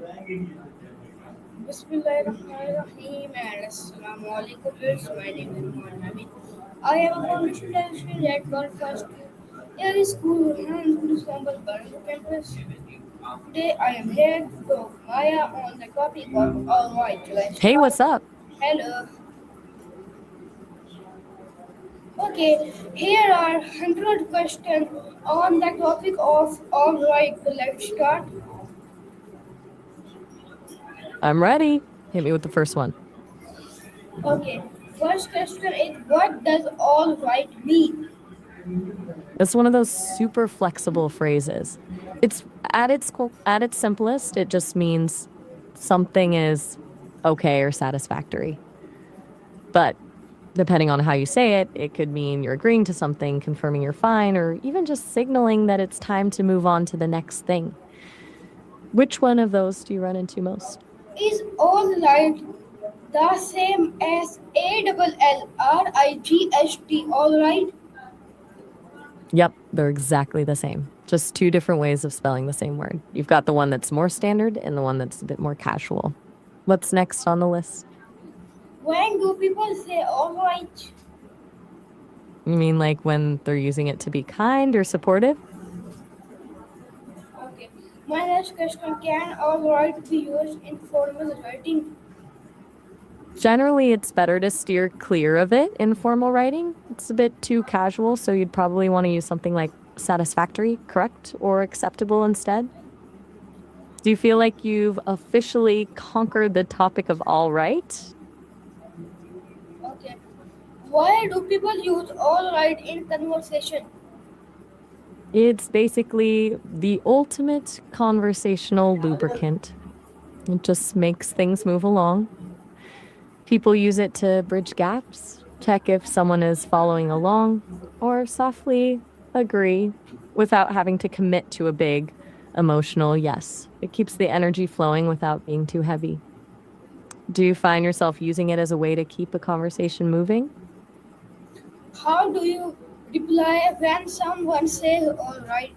Bismillahirrahmanirrahim and Assalamu alaikum. It's my name is Muhammad. I have a conversation that got first year is school and good Istanbul Bardo campus. Today I am here to talk Maya on the topic of alright. Let's Hey, start. what's up? Hello. Okay, here are 100 questions on the topic of alright. Let's start. I'm ready. Hit me with the first one. Okay, first question is what does alright mean? It's one of those super flexible phrases. It's at its simplest, it just means something is okay or satisfactory. But depending on how you say it, it could mean you're agreeing to something, confirming you're fine, or even just signaling that it's time to move on to the next thing. Which one of those do you run into most? Is alright the same as ALLRIGHT, alright? Yep, they're exactly the same. Just two different ways of spelling the same word. You've got the one that's more standard and the one that's a bit more casual. What's next on the list? When do people say alright? You mean like when they're using it to be kind or supportive? Okay. My next question, can alright be used in formal writing? Generally, it's better to steer clear of it in formal writing. It's a bit too casual, so you'd probably want to use something like satisfactory, correct, or acceptable instead. Do you feel like you've officially conquered the topic of all right? Okay. Why do people use alright in conversation? It's basically the ultimate conversational lubricant. It just makes things move along. People use it to bridge gaps, check if someone is following along, or softly agree without having to commit to a big emotional yes. It keeps the energy flowing without being too heavy. Do you find yourself using it as a way to keep a conversation moving? How do you reply when someone says alright?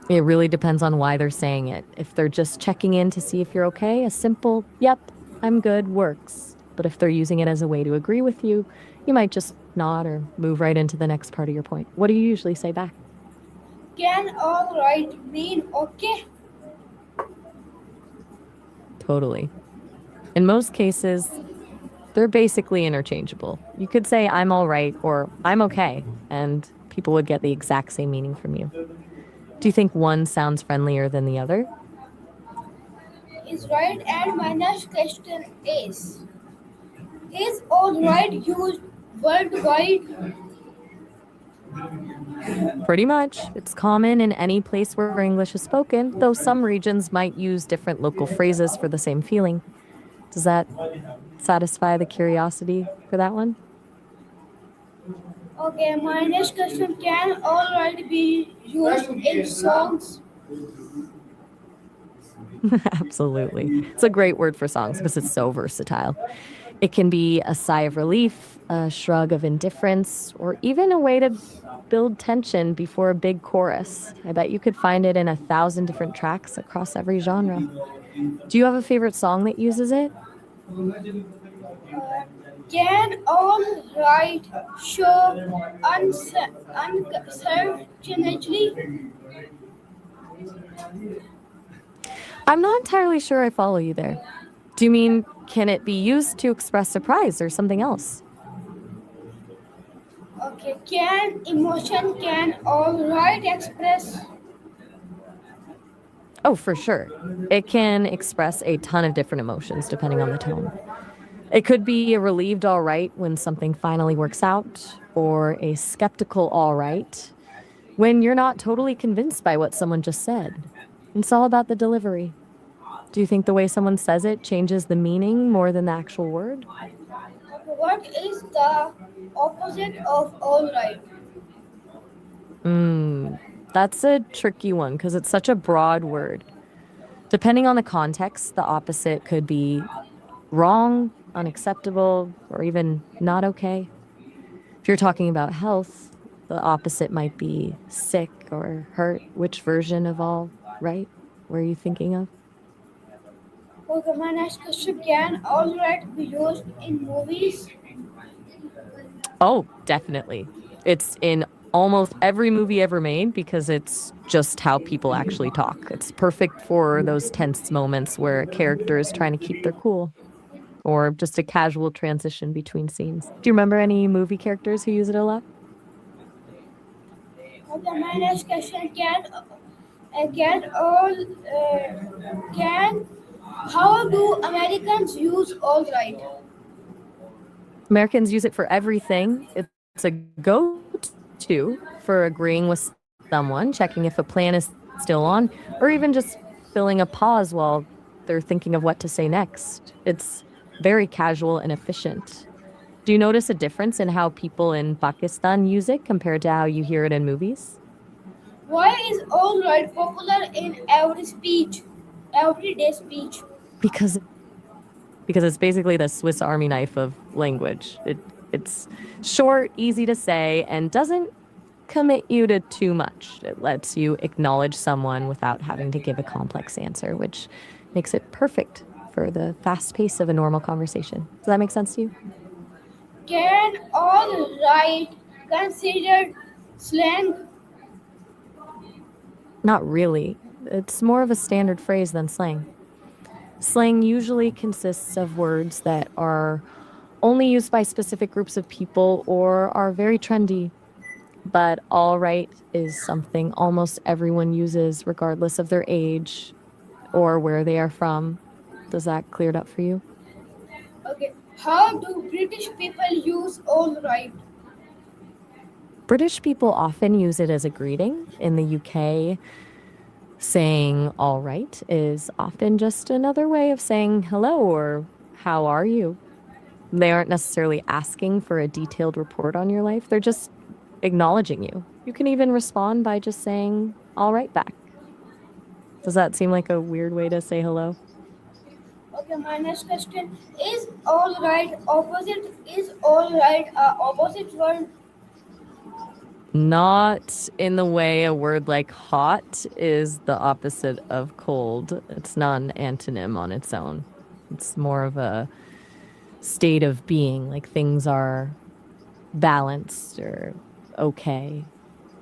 It really depends on why they're saying it. If they're just checking in to see if you're okay, a simple, yep, I'm good works. But if they're using it as a way to agree with you, you might just nod or move right into the next part of your point. What do you usually say back? Can alright mean okay? Totally. In most cases, they're basically interchangeable. You could say, I'm all right or I'm okay, and people would get the exact same meaning from you. Do you think one sounds friendlier than the other? Is right, and my next question is alright used worldwide? Pretty much. It's common in any place where English is spoken, though some regions might use different local phrases for the same feeling. Does that satisfy the curiosity for that one? Okay, my next question, can alright be used in songs? Absolutely. It's a great word for songs because it's so versatile. It can be a sigh of relief, a shrug of indifference, or even a way to build tension before a big chorus. I bet you could find it in 1,000 different tracks across every genre. Do you have a favorite song that uses it? Uh, can alright show uncertainty? I'm not entirely sure I follow you there. Do you mean can it be used to express surprise or something else? Okay, can alright express? Oh, for sure. It can express a ton of different emotions depending on the tone. It could be a relieved all right when something finally works out, or a skeptical all right when you're not totally convinced by what someone just said. It's all about the delivery. Do you think the way someone says it changes the meaning more than the actual word? Okay, what is the opposite of alright? Mm, that's a tricky one because it's such a broad word. Depending on the context, the opposite could be wrong, unacceptable, or even not okay. If you're talking about health, the opposite might be sick or hurt. Which version of all right? were you thinking of? Okay, my next question, can all right be used in movies? Oh, definitely. It's in almost every movie ever made because it's just how people actually talk. It's perfect for those tense moments where a character is trying to keep their cool or just a casual transition between scenes. Do you remember any movie characters who use it a lot? Okay, my next question, can all can how do Americans use all right? Americans use it for everything. It's a go to for agreeing with someone, checking if a plan is still on, or even just filling a pause while they're thinking of what to say next. It's very casual and efficient. Do you notice a difference in how people in Pakistan use it compared to how you hear it in movies? Why is all right popular in everyday speech? Because it's basically the Swiss Army knife of language. It's short, easy to say, and doesn't commit you to too much. It lets you acknowledge someone without having to give a complex answer, which makes it perfect for the fast pace of a normal conversation. Does that make sense to you? Can all right considered slang? Not really. It's more of a standard phrase than slang. Slang usually consists of words that are only used by specific groups of people or are very trendy. But all right is something almost everyone uses, regardless of their age or where they are from. Does that clear it up for you? Okay. How do British people use all right? British people often use it as a greeting. In the UK, saying all right is often just another way of saying hello or how are you. They aren't necessarily asking for a detailed report on your life, they're just acknowledging you. You can even respond by just saying all right back. Does that seem like a weird way to say hello? Okay, my next question is all right opposite is all right opposite word. Not in the way a word like hot is the opposite of cold. It's not an antonym on its own. It's more of a state of being, like things are balanced or okay.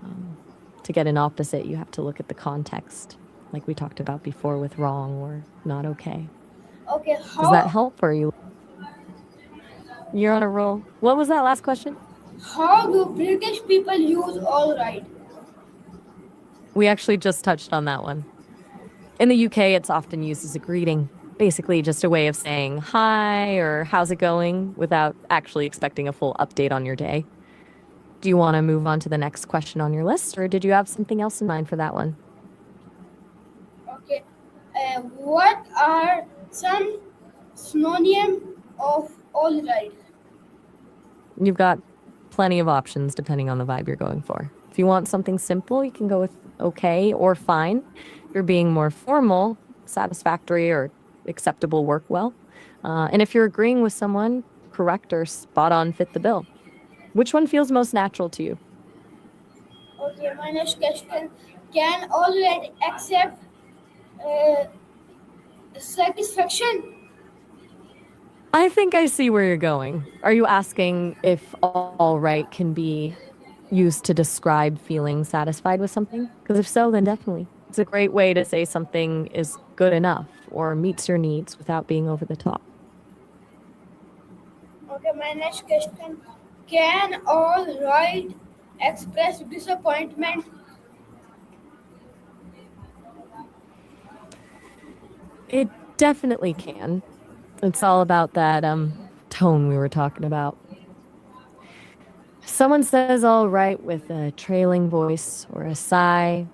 Um, to get an opposite, you have to look at the context, like we talked about before with wrong or not okay. Okay, Does that how help or you're on a roll? What was that last question? how do British people use all right? We actually just touched on that one. In the UK, it's often used as a greeting, basically just a way of saying hi or how's it going without actually expecting a full update on your day. Do you want to move on to the next question on your list, or did you have something else in mind for that one? Okay, what are some synonym of all right? You've got plenty of options depending on the vibe you're going for. If you want something simple, you can go with okay or fine. If you're being more formal, satisfactory or acceptable work well. And if you're agreeing with someone, correct or spot on fit the bill. Which one feels most natural to you? Okay, my next question, can all right accept uh, satisfaction? I think I see where you're going. Are you asking if all right can be used to describe feeling satisfied with something? Because if so, then definitely. It's a great way to say something is good enough or meets your needs without being over the top. Okay, my next question, can all right express disappointment? It definitely can. It's all about that tone we were talking about. Someone says all right with a trailing voice or a sigh,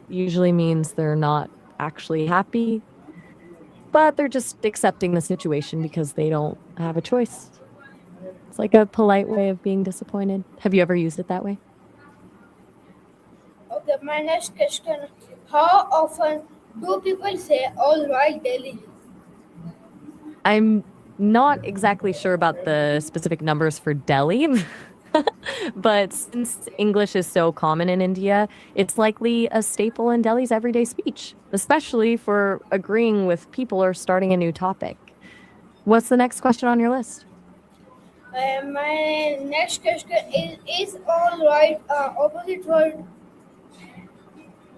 usually means they're not actually happy, but they're just accepting the situation because they don't have a choice. It's like a polite way of being disappointed. Have you ever used it that way? Okay, my next question, how often do people say all right daily? I'm not exactly sure about the specific numbers for Delhi, But since English is so common in India, it's likely a staple in Delhi's everyday speech, especially for agreeing with people or starting a new topic. What's the next question on your list? My next question is all right, opposite word.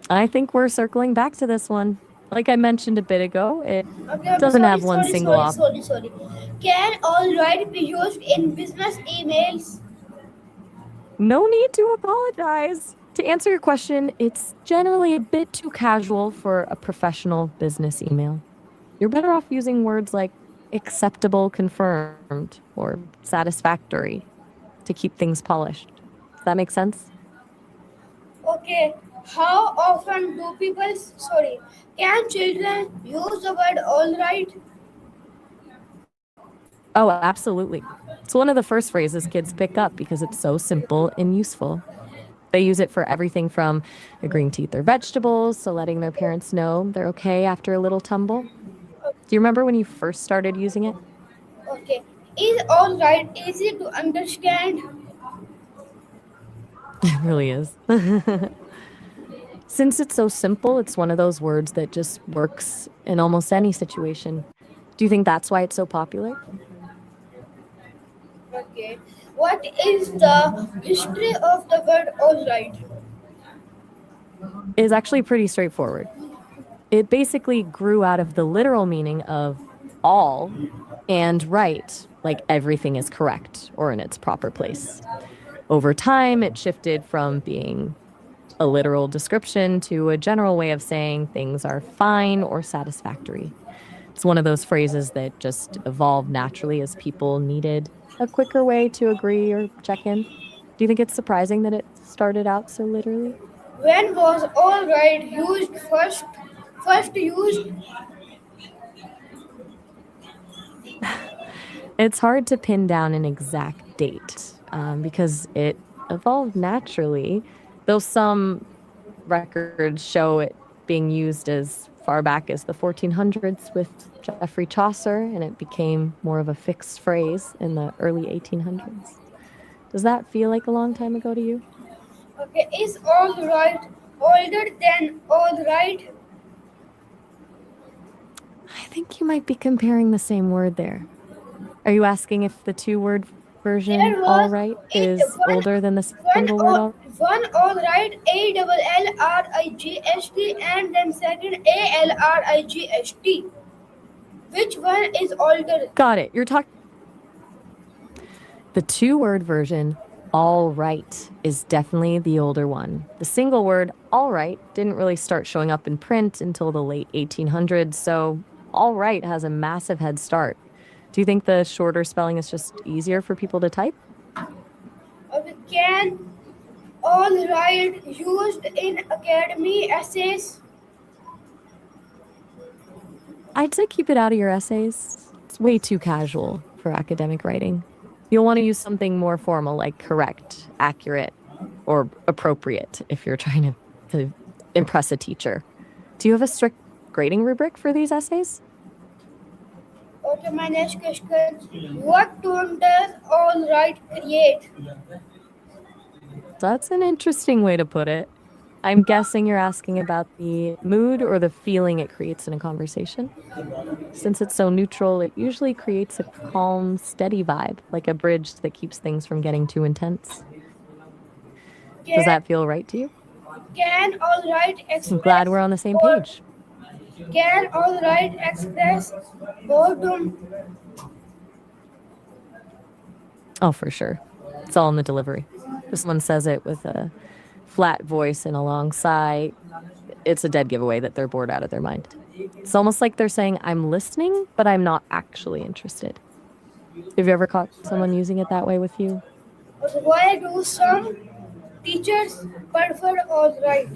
I think we're circling back to this one. Like I mentioned a bit ago, it Okay, okay, doesn't sorry, have one sorry, single sorry, option. sorry, sorry. Can all right be used in business emails? No need to apologize. To answer your question, it's generally a bit too casual for a professional business email. You're better off using words like acceptable, confirmed, or satisfactory to keep things polished. Does that make sense? Okay, how often do people, sorry, can children use the word all right? Oh, absolutely. It's one of the first phrases kids pick up because it's so simple and useful. They use it for everything from agreeing to eat their vegetables to letting their parents know they're okay after a little tumble. Do you remember when you first started using it? Okay, is all right easy to understand? It really is. Since it's so simple, it's one of those words that just works in almost any situation. Do you think that's why it's so popular? Okay, what is the history of the word all right? It's actually pretty straightforward. It basically grew out of the literal meaning of all and right, like everything is correct or in its proper place. Over time, it shifted from being a literal description to a general way of saying things are fine or satisfactory. It's one of those phrases that just evolved naturally as people needed a quicker way to agree or check in. Do you think it's surprising that it started out so literally? When was all right used first? First used. It's hard to pin down an exact date because it evolved naturally, though some records show it being used as far back as the 1400s with Geoffrey Chaucer, and it became more of a fixed phrase in the early 1800s. Does that feel like a long time ago to you? Okay, is all right older than all right? I think you might be comparing the same word there. Are you asking if the two-word version, There all was right, it is one older than the one single word all all? one all right ALLRIGST and then second ALRIGST. Which one is older? Got it. You're talking the two-word version, all right, is definitely the older one. The single word, all right, didn't really start showing up in print until the late 1800s, so all right has a massive head start. Do you think the shorter spelling is just easier for people to type? Okay, can all right used in academy essays? I'd say keep it out of your essays. It's way too casual for academic writing. You'll want to use something more formal like correct, accurate, or appropriate if you're trying to impress a teacher. Do you have a strict grading rubric for these essays? Okay, my next question. What tone does all right create? That's an interesting way to put it. I'm guessing you're asking about the mood or the feeling it creates in a conversation. Since it's so neutral, it usually creates a calm, steady vibe, like a bridge that keeps things from getting too intense. Does Can that feel right to you? can all right I'm glad express we're on the same or page. can all right express boredom? Oh, for sure. It's all in the delivery. If someone says it with a flat voice and a long sigh, it's a dead giveaway that they're bored out of their mind. It's almost like they're saying, I'm listening, but I'm not actually interested. Have you ever caught someone using it that way with you? Why do some teachers prefer all right?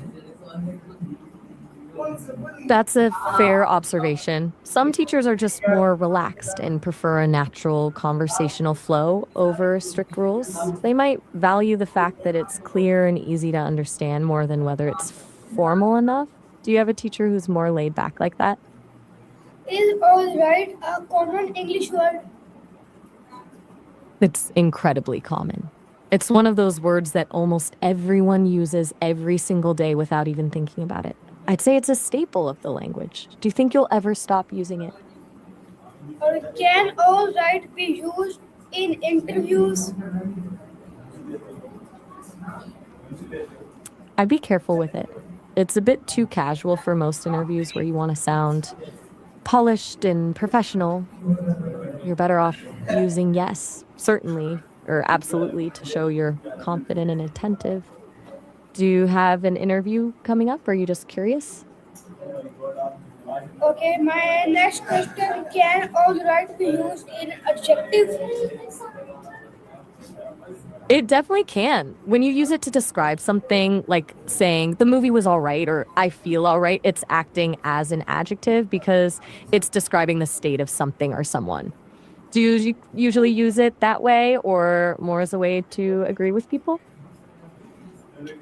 That's a fair observation. Some teachers are just more relaxed and prefer a natural conversational flow over strict rules. They might value the fact that it's clear and easy to understand more than whether it's formal enough. Do you have a teacher who's more laid back like that? Is all right a common English word? It's incredibly common. It's one of those words that almost everyone uses every single day without even thinking about it. I'd say it's a staple of the language. Do you think you'll ever stop using it? Or can all right be used in interviews? I'd be careful with it. It's a bit too casual for most interviews where you want to sound polished and professional. You're better off using yes, certainly, or absolutely to show you're confident and attentive. Do you have an interview coming up? Or are you just curious? Okay, my next question, can all right be used in adjective? It definitely can. When you use it to describe something like saying the movie was all right or I feel all right, it's acting as an adjective because it's describing the state of something or someone. Do you usually use it that way or more as a way to agree with people?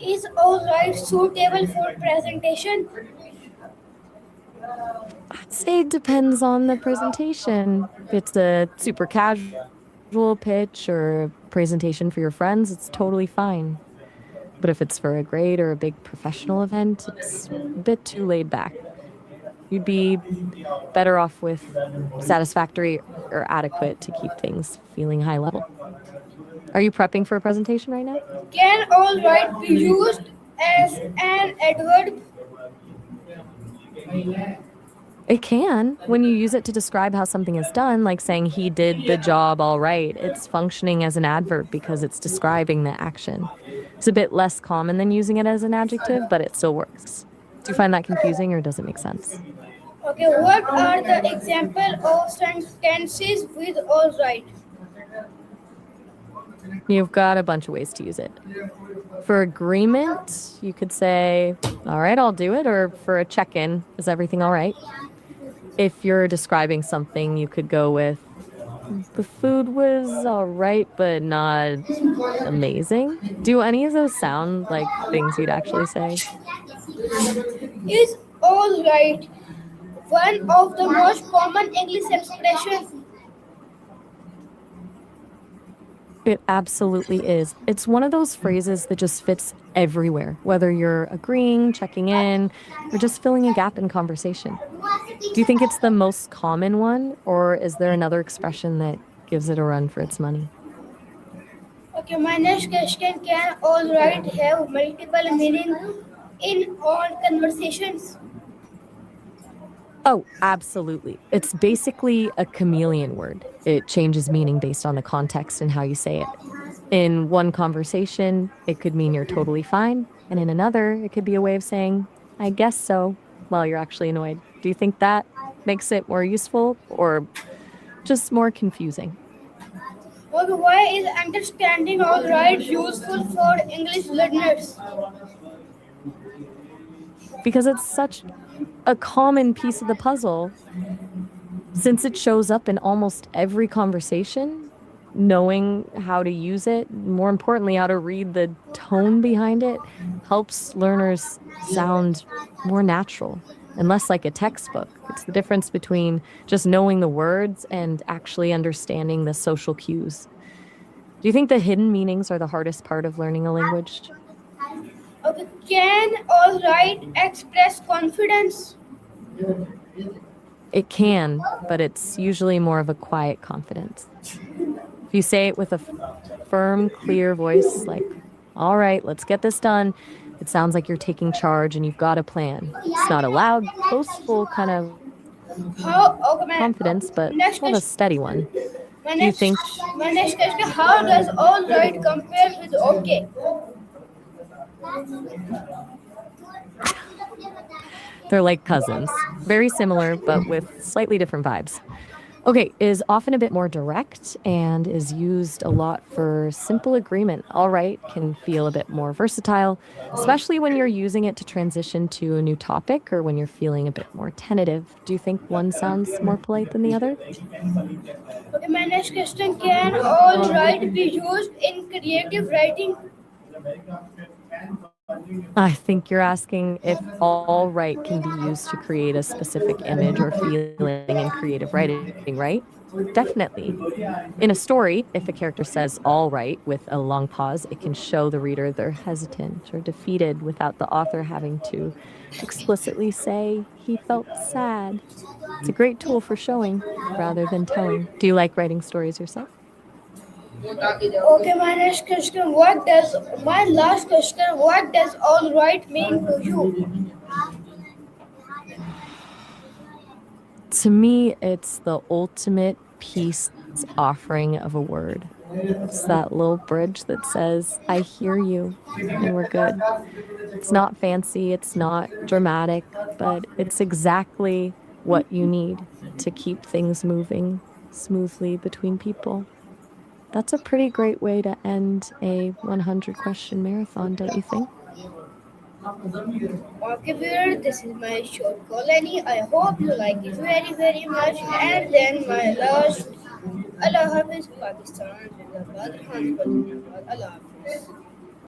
Is all right suitable for presentation? I'd say it depends on the presentation. If it's a super casual pitch or a presentation for your friends, it's totally fine. But if it's for a grade or a big professional event, it's a bit too laid back. You'd be better off with satisfactory or adequate to keep things feeling high level. Are you prepping for a presentation right now? Can all right be used as an adverb? It can. When you use it to describe how something is done, like saying he did the job all right, it's functioning as an adverb because it's describing the action. It's a bit less common than using it as an adjective, but it still works. Do you find that confusing or does it make sense? Okay, what are the example of sentences with all right? You've got a bunch of ways to use it. For agreement, you could say, all right, I'll do it. Or for a check in, is everything all right? If you're describing something, you could go with, the food was all right, but not amazing. Do any of those sound like things you'd actually say? Is all right one of the most common English expressions? It absolutely is. It's one of those phrases that just fits everywhere, whether you're agreeing, checking in, or just filling a gap in conversation. Do you think it's the most common one, or is there another expression that gives it a run for its money? Okay, my next question, can all right have multiple meaning in all conversations? Oh, absolutely. It's basically a chameleon word. It changes meaning based on the context and how you say it. In one conversation, it could mean you're totally fine, and in another, it could be a way of saying, I guess so, while you're actually annoyed. Do you think that makes it more useful or just more confusing? Okay, why is understanding all right useful for English learners? Because it's such a common piece of the puzzle. Since it shows up in almost every conversation, knowing how to use it, more importantly, how to read the tone behind it, helps learners sound more natural and less like a textbook. It's the difference between just knowing the words and actually understanding the social cues. Do you think the hidden meanings are the hardest part of learning a language? Okay, can all right express confidence? It can, but it's usually more of a quiet confidence. If you say it with a firm, clear voice, like, all right, let's get this done, it sounds like you're taking charge and you've got a plan. It's not a loud, boastful kind of How? Okay, confidence, but next more of a question. steady one. My Do you next, think my next question. How does all right compare with okay? they're like cousins? Very similar, but with slightly different vibes. Okay, is often a bit more direct and is used a lot for simple agreement. All right can feel a bit more versatile, especially when you're using it to transition to a new topic or when you're feeling a bit more tentative. Do you think one sounds more polite than the other? Okay, my next question. Can all right be used in creative writing? I think you're asking if all right can be used to create a specific image or feeling in creative writing, right? Definitely. In a story, if a character says all right with a long pause, it can show the reader they're hesitant or defeated without the author having to explicitly say he felt sad. It's a great tool for showing rather than telling. Do you like writing stories yourself? Okay, my last question, what does all right mean to you? To me, it's the ultimate peace offering of a word. It's that little bridge that says, I hear you, and we're good. It's not fancy, it's not dramatic, but it's exactly what you need to keep things moving smoothly between people. That's a pretty great way to end a 100 question marathon, don't you think? Okay, viewer, this is my short colony. I hope you like it very, very much. And then my last Allah Hafiz Pakistan Zindabad Hans Zindabad Allah Hafiz.